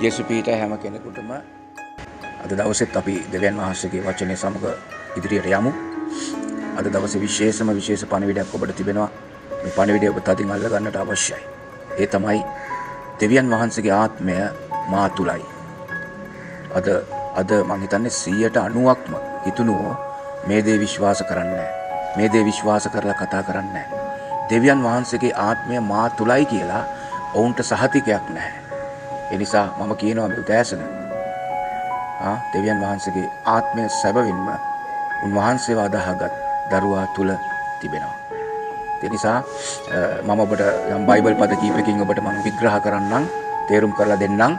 ජේසුපීට හැම කෙනෙකුටම අද දවසෙත් අපි දෙවියන් වහන්සේගේ වචනය සමග ඉදිරියට යමු. අද දවසේ විශේෂ පණිවිඩයක් ඔබට තිබෙනවා. මේ පණිවිඩය ඔබ තදින් අල්ල ගන්නට අවශ්‍යයි. ඒ තමයි දෙවියන් වහන්සේගේ ආත්මය මා තුලයි. අද මම හිතන්නේ 90%ක්ම හිතුණෝ මේ දේ විශ්වාස කරන්නේ නැහැ. මේ දේ විශ්වාස කරලා කතා කරන්නේ නැහැ. දෙවියන් වහන්සේගේ ආත්මය මා තුලයි කියලා ඔවුන්ට සහතිකයක් නැහැ. ඒ නිසා මම කියනවා මේ උදෑසන දෙවියන් වහන්සේගේ ආත්මය සැබවින්ම උන්වහන්සේව අදහාගත් දරුවා තුල තිබෙනවා. ඒ නිසා මම ඔබට යම් බයිබල් පද කීපකින් ඔබට මම විග්‍රහ කරන්නම්, තේරුම් කරලා දෙන්නම්.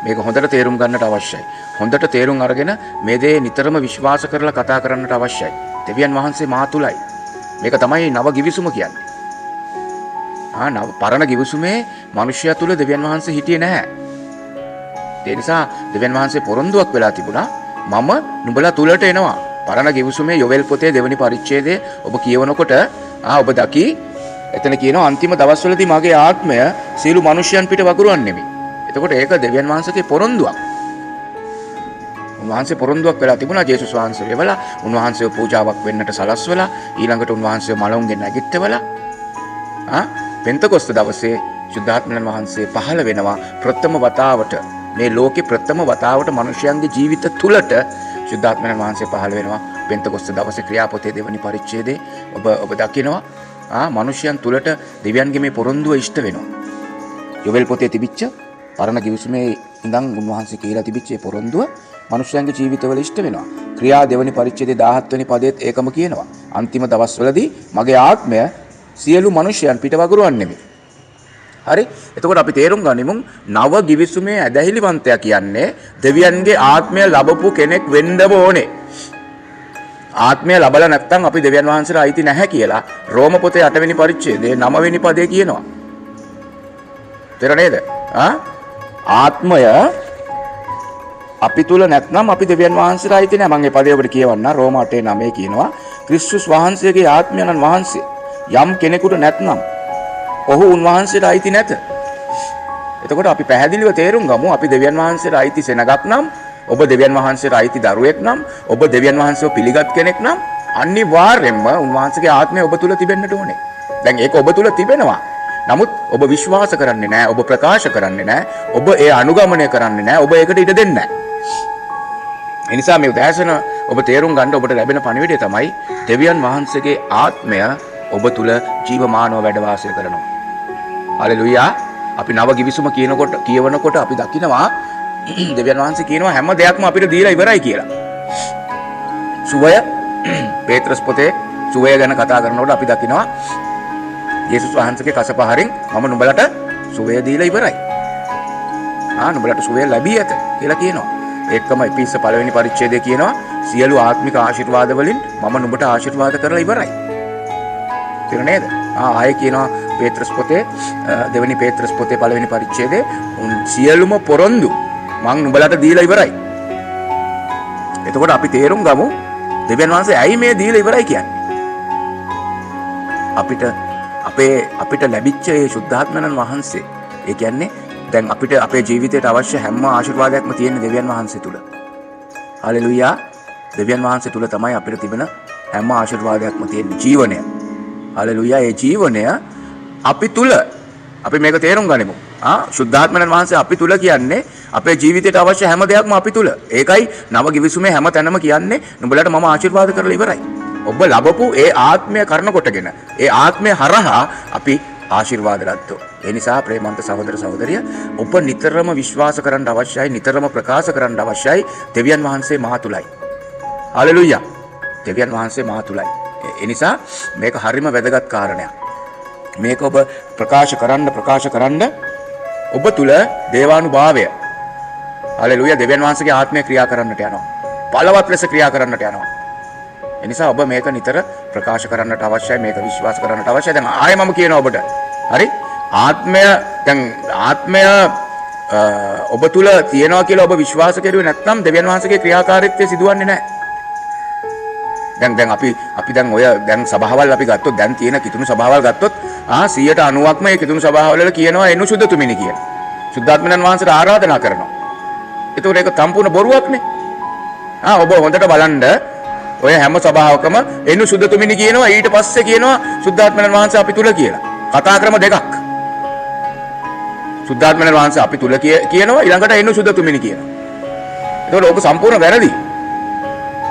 මේක හොඳට තේරුම් ගන්නට අවශ්‍යයි. හොඳට තේරුම් අරගෙන මේ දේ නිතරම විශ්වාස කරලා කතා කරන්නට අවශ්‍යයි. දෙවියන් වහන්සේ මා තුලයි. මේක තමයි නව ගිවිසුම කියන්නේ. පරණ ගිවිසුමේ මිනිසයා තුල දෙවියන් වහන්සේ හිටියේ නැහැ. ඒ නිසා දෙවියන් වහන්සේ පොරොන්දුවක් වෙලා තිබුණා, මම නුඹලා තුලට එනවා. පරණ ගිවිසුමේ යොවෙල් පොතේ 2 වෙනි පරිච්ඡේදයේ ඔබ කියවනකොට ඔබ දකි එතන කියනවා අන්තිම දවස්වලදී මගේ ආත්මය සියලු මිනිසයන් පිට වගුරුවන්නෙමි. එතකොට ඒක දෙවියන් වහන්සේගේ පොරොන්දුවක්. උන්වහන්සේ පොරොන්දුවක් වෙලා තිබුණා ජේසුස් වහන්සේ වෙවලා, උන්වහන්සේව පූජාවක් වෙන්නට සලස්වලා, ඊළඟට උන්වහන්සේව මලවුන්ගෙන් නැගිට්ටවලා පෙන්තකොස්ත දවසේ සුද්ධාත්මයන් වහන්සේ පහළ වෙනවා ප්‍රථම වතාවට. මේ ලෝකේ ප්‍රථම වතාවට මිනිසයන්ගේ ජීවිත තුලට සුද්ධාත්මයන් වහන්සේ පහළ වෙනවා පෙන්තකොස්ත දවසේ ක්‍රියාපොතේ 2 වෙනි පරිච්ඡේදයේ ඔබ දකිනවා මිනිසයන් තුලට දෙවියන්ගේ මේ පොරොන්දුව ඉෂ්ට වෙනවා. යොවෙල් පොතේ තිබිච්ච පරණ ගිවිසුමේ ඉඳන් උන්වහන්සේ කියලා තිබිච්ච මේ පොරොන්දුව මිනිසයන්ගේ ජීවිතවල ඉෂ්ට වෙනවා. ක්‍රියා 2 වෙනි පරිච්ඡේදයේ 17 වෙනි පදයේත් ඒකම කියනවා. අන්තිම දවස්වලදී මගේ ආත්මය සියලු මිනිසයන් පිට වගුරුවන්නෙමි. හරි? එතකොට අපි තේරුම් ගනිමු නව ගිවිසුමේ ඇදහිලිවන්තයා කියන්නේ දෙවියන්ගේ ආත්මය ලැබපු කෙනෙක් වෙන්න ඕනේ. ආත්මය ලැබලා නැත්නම් අපි දෙවියන් වහන්සේට අයිති නැහැ කියලා රෝම පොතේ 8 වෙනි පරිච්ඡේදයේ 9 වෙනි පදයේ කියනවා. තේර නේද? ආත්මය අපි තුල නැත්නම් අපි දෙවියන් වහන්සේට අයිති නැහැ. මම මේ පදේ ඔබට කියවන්න. රෝම 8:9 කියනවා ක්‍රිස්තුස් වහන්සේගේ ආත්මයන් වහන්සේ යම් කෙනෙකුට නැත්නම් ඔහු උන්වහන්සේට අයිති නැත. එතකොට අපි පැහැදිලිව තේරුම් ගමු අපි දෙවියන් වහන්සේට අයිති සෙනගක් නම්, ඔබ දෙවියන් වහන්සේට අයිති දරුවෙක් නම්, ඔබ දෙවියන් වහන්සේව පිළිගත් කෙනෙක් නම් අනිවාර්යයෙන්ම උන්වහන්සේගේ ආත්මය ඔබ තුල තිබෙන්නට ඕනේ. දැන් ඒක ඔබ තුල තිබෙනවා. නමුත් ඔබ විශ්වාස කරන්නේ නැහැ, ඔබ ප්‍රකාශ කරන්නේ නැහැ, ඔබ ඒ අනුගමනය කරන්නේ නැහැ, ඔබ ඒකට ඉඩ දෙන්නේ නැහැ. ඒ නිසා මේ උදෑසන ඔබ තේරුම් ගන්න ඔබට ලැබෙන පණිවිඩය තමයි දෙවියන් වහන්සේගේ ආත්මය ඔබ තුල ජීවමානව වැඩ වාසය කරනවා. හලෙලුයා. අපි නව ගිවිසුම කියවනකොට අපි දකිනවා දෙවියන් වහන්සේ කියනවා හැම දෙයක්ම අපිට දීලා ඉවරයි කියලා. සුවය පේත්‍රස් පොතේ සුවය ගැන කතා කරනකොට අපි දකිනවා යේසුස් වහන්සේගේ කසපහරින් මම නුඹලට සුවය දීලා ඉවරයි. නුඹලට සුවය ලැබී ඇත කියලා කියනවා. ඒකම එපිස 1 වෙනි පරිච්ඡේදයේ කියනවා සියලු ආත්මික ආශිර්වාද වලින් මම නුඹට ආශිර්වාද කරලා ඉවරයි. තේරුණා නේද? ආයෙ කියනවා පේත්‍රස් පොතේ 2 වෙනි පේත්‍රස් පොතේ 1 වෙනි පරිච්ඡේදයේ සියලුම පොරොන්දු මං නුඹලට දීලා ඉවරයි. එතකොට අපි තේරුම් ගමු දෙවියන් වහන්සේ ඇයි මේ දීලා ඉවරයි කියන්නේ? අපිට ලැබිච්ච ඒ සුද්ධාත්මයන් වහන්සේ, ඒ කියන්නේ දැන් අපිට අපේ ජීවිතයට අවශ්‍ය හැම ආශිර්වාදයක්ම තියෙන දෙවියන් වහන්සේ තුල. හලෙලුයා. දෙවියන් වහන්සේ තුල තමයි අපිට තිබෙන හැම ආශිර්වාදයක්ම තියෙන ජීවනය. හලෙලුයා. ඒ ජීවනය අපි තුල. අපි මේක තේරුම් ගනිමු. සුද්ධාත්මයන් වහන්සේ අපි තුල කියන්නේ අපේ ජීවිතයට අවශ්‍ය හැම දෙයක්ම අපි තුල. ඒකයි නව ගිවිසුමේ හැම තැනම කියන්නේ නුඹලට මම ආශිර්වාද කරලා ඉවරයි. ඔබ ලැබපු ඒ ආත්මය කරන කොටගෙන ඒ ආත්මය හරහා අපි ආශිර්වාද ලැබතෝ. ඒ නිසා ප්‍රේමන්ත සහෝදර සහෝදරිය, ඔබ නිතරම විශ්වාස කරන්න අවශ්‍යයි, නිතරම ප්‍රකාශ කරන්න අවශ්‍යයි දෙවියන් වහන්සේ මා තුලයි. හලෙලුයා. දෙවියන් වහන්සේ මා තුලයි. ඒ නිසා මේක හරිම වැදගත් කාරණයක්. මේක ඔබ ප්‍රකාශ කරන්න ඔබ තුල දේවානුභාවය, හලෙලුයා, දෙවියන් වහන්සේගේ ආත්මය ක්‍රියා කරන්නට යනවා. බලවත් ලෙස ක්‍රියා කරන්නට යනවා. ඒ නිසා ඔබ මේක නිතර ප්‍රකාශ කරන්නට අවශ්‍යයි, මේක විශ්වාස කරන්නට අවශ්‍යයි. දැන් ආයෙ මම කියනවා ඔබට. හරි? ආත්මය ඔබ තුල තියෙනවා කියලා ඔබ විශ්වාස කරුවේ නැත්නම් දෙවියන් වහන්සේගේ ක්‍රියාකාරීත්වය සිදුවන්නේ නැහැ. දැන් අපි දැන් සභාවල් අපි ගත්තොත්, දැන් තියෙන කිතුණු සභාවල් ගත්තොත් 190ක්ම මේ කිතුණු සභාවල් වල කියනවා එනු සුද්ධ තුමිනි කියලා. සුද්ධාත්මයන් වහන්සේට ආරාධනා කරනවා. ඒතකොට ඒක සම්පූර්ණ බොරුවක්නේ. ඔබ හොඳට බලන්න ඔය හැම සභාවකම එනු සුද්ධතුමිනි කියනවා ඊට පස්සේ කියනවා සුද්ධාත්මයන් වහන්සේ අපි තුල කියලා. කතා ක්‍රම දෙකක්. සුද්ධාත්මයන් වහන්සේ අපි තුල කියනවා ඊළඟට එනු සුද්ධතුමිනි කියනවා. ඒතකොට ඕක සම්පූර්ණ වැරදි.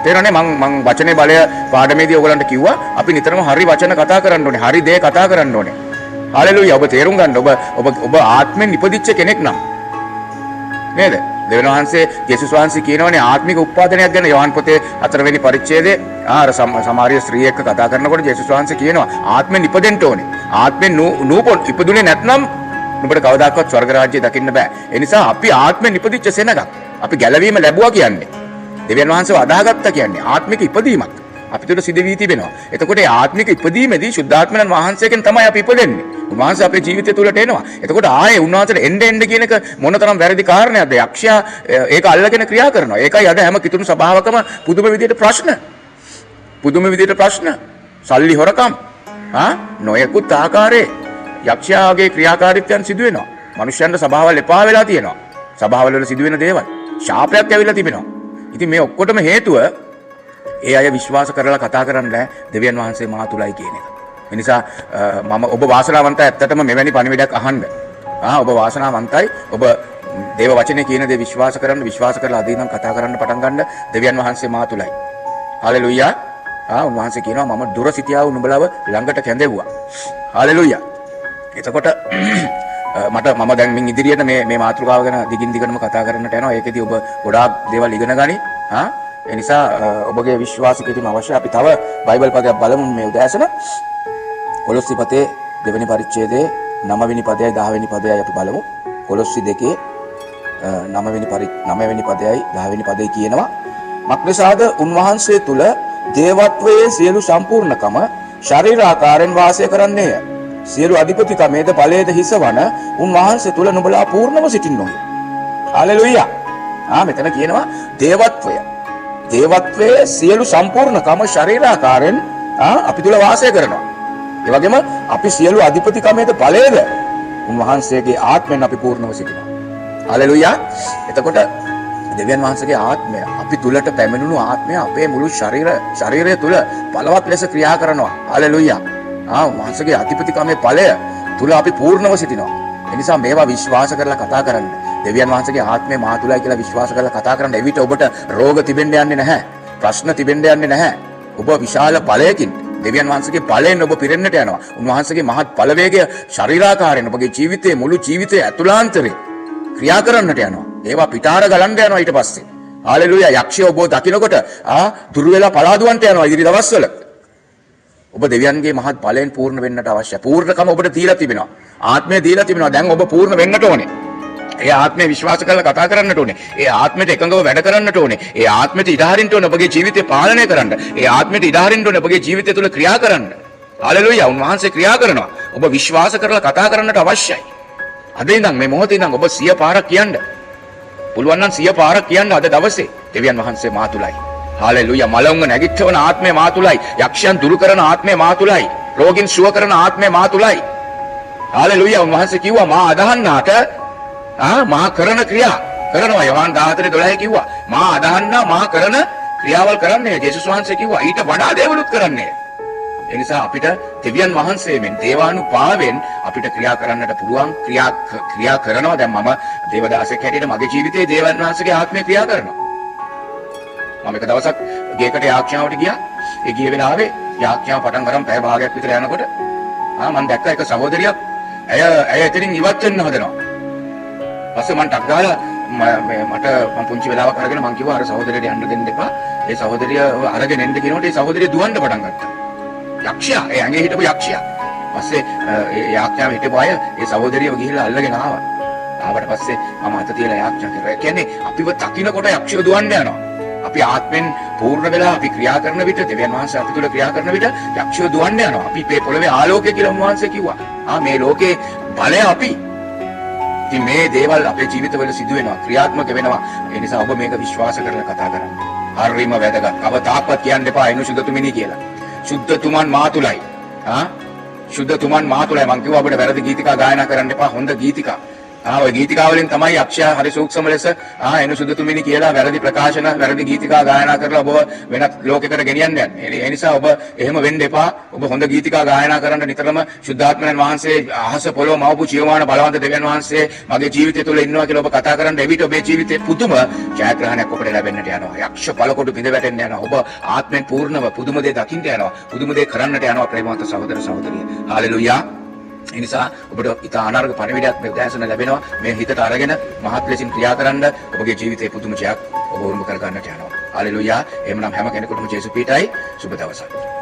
තේරෙන්නේ මං වචනේ බලය පාඩමේදී ඔයගලන්ට කිව්වා අපි නිතරම හරි වචන කතා කරන්න ඕනේ. හරි දේ කතා කරන්න ඕනේ. හalleluya. ඔබ තේරුම් ගන්න ඔබ ආත්මෙන් ඉපදිච්ච කෙනෙක් නම් නේද? දෙවියන් වහන්සේ යේසුස් වහන්සේ කියනවානේ ආත්මික උත්පාදනයක් ගැන යෝහන් පොතේ 4 වෙනි පරිච්ඡේදයේ අර සමාරිය ස්ත්‍රී එක්ක කතා කරනකොට යේසුස් වහන්සේ කියනවා ආත්මෙන් ඉපදෙන්න ඕනේ. ආත්මෙන් නූපොන් ඉපදුනේ නැත්නම් නුඹට කවදාකවත් ස්වර්ග රාජ්‍යය දකින්න බෑ. ඒ නිසා අපි ආත්මෙන් ඉපදිච්ච සෙනගක්. අපි ගැලවීම ලැබුවා කියන්නේ. දෙවියන් වහන්සේව අදාහගත්තා කියන්නේ ආත්මික ඉපදීමක්. අපි තුළ සිදු වී තිබෙනවා. එතකොට ඒ ආත්මික ඉපදීමේදී සුද්ධාත්මයන් වහන්සේගෙන් තමයි අපි ඉපදෙන්නේ. උන්වහන්සේ අපේ ජීවිතය තුළට එනවා. එතකොට ආයේ උන්වහන්සේට එන්න කියන එක මොනතරම් වැරදි කාරණයක්ද? යක්ෂයා ඒක අල්ලගෙන ක්‍රියා කරනවා. ඒකයි අද හැම කිතුණු සභාවකම පුදුම විදියට ප්‍රශ්න. සල්ලි හොරකම්. නොයෙකුත් ආකාරයේ යක්ෂයාගේ ක්‍රියාකාරීත්වයන් සිදු වෙනවා. මිනිස්යන්ට සභාවල් එපා වෙලා තියෙනවා. සභාවල් වල සිදු වෙන දේවල්. ශාපයක් ඇවිල්ලා තිබෙනවා. ඉතින් මේ ඔක්කොටම හේතුව ඒ අය විශ්වාස කරලා කතා කරන්නේ දෙවියන් වහන්සේ මා තුලයි කියන එක. ඒ නිසා මම ඔබ වාසනාවන්තයි ඇත්තටම මෙවැනි පණිවිඩයක් අහන්න. ඔබ වාසනාවන්තයි. ඔබ දේව වචනේ කියන දේ විශ්වාස කරලා අද ඉඳන් කතා කරන්න පටන් ගන්න දෙවියන් වහන්සේ මා තුලයි. හalleluya. උන්වහන්සේ කියනවා මම දුර සිටියා වූ නුඹලව ළඟට කැඳෙව්වා. හalleluya. එතකොට මම දැන් මින් ඉදිරියට මේ මාතෘකාව ගැන දිගින් දිගටම කතා කරන්නට යනවා. ඒකෙදී ඔබ ගොඩාක් දේවල් ඉගෙන ගනි. ඒ නිසා ඔබගේ විශ්වාසය කිරීම අවශ්‍යයි. අපි තව බයිබල් පදයක් බලමු මේ උදෑසන. කොලොස්සි පොතේ 2 වෙනි පරිච්ඡේදයේ 9 වෙනි පදයයි 10 වෙනි පදයයි අපි බලමු. කොලොස්සි 2 9 වෙනි පදයයි 10 වෙනි පදේ කියනවා මක්නිසාද උන්වහන්සේ තුල දේවත්වයේ සියලු සම්පූර්ණකම ශරීරාකාරයෙන් වාසය කරන්නේය. සියලු අධිපතිකමේද ඵලයේද හිසවන උන්වහන්සේ තුල නුඹලා පූර්ණව සිටින්නෝය. හalleluya. මෙතන කියනවා දේවත්වයේ සියලු සම්පූර්ණකම ශරීරාකාරයෙන් අපි තුල වාසය කරනවා. ඒ වගේම අපි සියලු අධිපතිකමේද ඵලයේද උන්වහන්සේගේ ආත්මෙන් අපි පූර්ණව සිටිනවා. හalleluya. එතකොට දෙවියන් වහන්සේගේ ආත්මය අපි තුලට පැමිණුණු ආත්මය අපේ මුළු ශරීරය තුල බලවත් ලෙස ක්‍රියා කරනවා. හalleluya. උන්වහන්සේගේ අධිපතිකමේ ඵලය තුල අපි පූර්ණව සිටිනවා. ඒ නිසා මේවා විශ්වාස කරලා කතා කරන්න. දෙවියන් වහන්සේගේ ආත්මය මා තුලයි කියලා විශ්වාස කරලා කතා කරන්න. එවිට ඔබට රෝග තිබෙන්න යන්නේ නැහැ. ප්‍රශ්න තිබෙන්න යන්නේ නැහැ. ඔබ විශාල ඵලයකින් දෙවියන් වහන්සේගේ ඵලයෙන් ඔබ පිරෙන්නට යනවා. උන්වහන්සේගේ මහත් ඵලවේගය ශරීරාකාරයෙන් ඔබගේ ජීවිතයේ මුළු ජීවිතයේ ඇතුළාන්තරේ ක්‍රියා කරන්නට යනවා. ඒවා පිටාර ගලන්න යනවා ඊට පස්සේ. හalleluya. යක්ෂය ඔබ දකින්නකොට දුර වෙලා පලාදුවන්ට යනවා ඉදිරි දවස්වල. ඔබ දෙවියන්ගේ මහත් ඵලයෙන් පූර්ණ වෙන්නට අවශ්‍යයි. පූර්ණකම ඔබට දීලා තිබෙනවා. ආත්මය දීලා තිබෙනවා. දැන් ඔබ පූර්ණ වෙන්නට ඕනේ. ඒ ආත්මය විශ්වාස කරලා කතා කරන්නට ඕනේ. ඒ ආත්මයට එකඟව වැඩ කරන්නට ඕනේ. ඒ ආත්මයට ඉඩ හරින්න ඕනේ ඔබගේ ජීවිතය පාලනය කරන්න. ඒ ආත්මයට ඉඩ හරින්න ඕනේ ඔබගේ ජීවිතය තුළ ක්‍රියා කරන්න. හalleluya. උන්වහන්සේ ක්‍රියා කරනවා. ඔබ විශ්වාස කරලා කතා කරන්නට අවශ්‍යයි. අද ඉඳන් මේ මොහොතේ ඉඳන් ඔබ 100 පාරක් කියන්න. පුළුවන් නම් 100 පාරක් කියන්න අද දවසේ. දෙවියන් වහන්සේ මා තුලයි. හalleluya. මලවුන්ව නැගිටවන ආත්මය මා තුලයි. යක්ෂයන් දුරු කරන ආත්මය මා තුලයි. රෝගීන් සුව කරන ආත්මය මා තුලයි. හalleluya. උන්වහන්සේ කිව්වා මා අදහන්නාට මා කරන ක්‍රියා කරනවා. යෝහන් 14:12 කිව්වා මා අදහන්නා මා කරන ක්‍රියාවල් කරන්නේ. යේසුස් වහන්සේ කිව්වා ඊට වඩා දේවලුත් කරන්නේ. ඒ නිසා අපිට දෙවියන් වහන්සේෙන් දේවානුභාවයෙන් අපිට ක්‍රියා කරන්නට පුළුවන්. ක්‍රියා කරනවා. දැන් මම දේවදාසෙක් හැටියට මගේ ජීවිතයේ දේවයන් වහන්සේගේ ආත්මය ක්‍රියා කරනවා. මම එක දවසක් ගේකට යාඥාවට ගියා. ඒ ගිය වෙලාවේ යාඥාව පටන් ගන්න පැය භාගයක් විතර යනකොට මම දැක්ක එක සහෝදරියක් ඇය එතනින් ඉවත් වෙන්න හදනවා. පස්සේ මම ටක් ගාලා මට පුංචි වෙලාවක් අරගෙන මම කිව්වා අර සහෝදරියට යන්න දෙන්න එපා. ඒ සහෝදරිය අරගෙන එන්න කියනකොට ඒ සහෝදරිය දුවන්න පටන් ගත්තා. යක්ෂයා ඒ ඇඟේ හිටපු යක්ෂයා. පස්සේ ඒ යාඥාව හිටපු අය ඒ සහෝදරියව ගිහිල්ලා අල්ලගෙන ආවා. ආවට පස්සේ මම අත තියලා යාඥා කරා. ඒ කියන්නේ අපිව දකින්නකොට යක්ෂයෝ දුවන්න යනවා. අපි ආත්මෙන් පූර්ණ වෙලා අපි ක්‍රියා කරන විට දෙවියන් වහන්සේ අපි තුල ක්‍රියා කරන විට යක්ෂයෝ දුවන්න යනවා. අපි මේ පොළවේ ආලෝකය කියලා උන්වහන්සේ කිව්වා. මේ ලෝකේ බලය අපි. ඉතින් මේ දේවල් අපේ ජීවිතවල සිදු වෙනවා, ක්‍රියාත්මක වෙනවා. ඒ නිසා ඔබ මේක විශ්වාස කරලා කතා කරන්න. හරිම වැදගත්. කවදාවත් කියන්න එපා එනු සුද්ධතුමිනි කියලා. සුද්ධතුමන් මා තුලයි. සුද්ධතුමන් මා තුලයි. මං කිව්වා අපිට වැරදි ගීතිකා ගායනා කරන්න එපා. හොඳ ගීතිකා. ඔය ගීතිකා වලින් තමයි අක්ෂයා හරි සූක්ෂම ලෙස එනු සුදුතුමිනි කියලා වැරදි ප්‍රකාශන වැරදි ගීතිකා ගායනා කරලා ඔබ වෙනත් ලෝකයකට ගෙනියන්න යන්නේ. ඒ නිසා ඔබ එහෙම වෙන්න එපා. ඔබ හොඳ ගීතිකා ගායනා කරන්න නිතරම සුද්ධාත්මයන් වහන්සේ අහස පොළොව මවපු ජීවමාන බලවන්ත දෙවියන් වහන්සේ මගේ ජීවිතය තුළ ඉන්නවා කියලා ඔබ කතා කරන්න එවිට ඔබේ ජීවිතේ පුදුම ජයග්‍රහණයක් ඔබට ලැබෙන්නට යනවා. යක්ෂ බලකොටු බිඳ වැටෙන්න යනවා. ඔබ ආත්මෙන් පූර්ණව පුදුම දේ දකින්න යනවා. පුදුම දේ කරන්නට යනවා ප්‍රේමවන්ත සහෝදර සහෝදරිය. හාලෙලූයා. ඒ නිසා ඔබට ඉතා අනාර්ග පණිවිඩයක් මේ උදෑසන ලැබෙනවා. මේ හිතට අරගෙන මහත් ලෙසින් ක්‍රියා කරන්න ඔබගේ ජීවිතේ පුදුම ජයක් ඔබ උරුම කර ගන්නට යනවා. හාලෙලූයා. එහෙමනම් හැම කෙනෙකුටම ජේසුස් පීඨයි. සුබ දවසක්.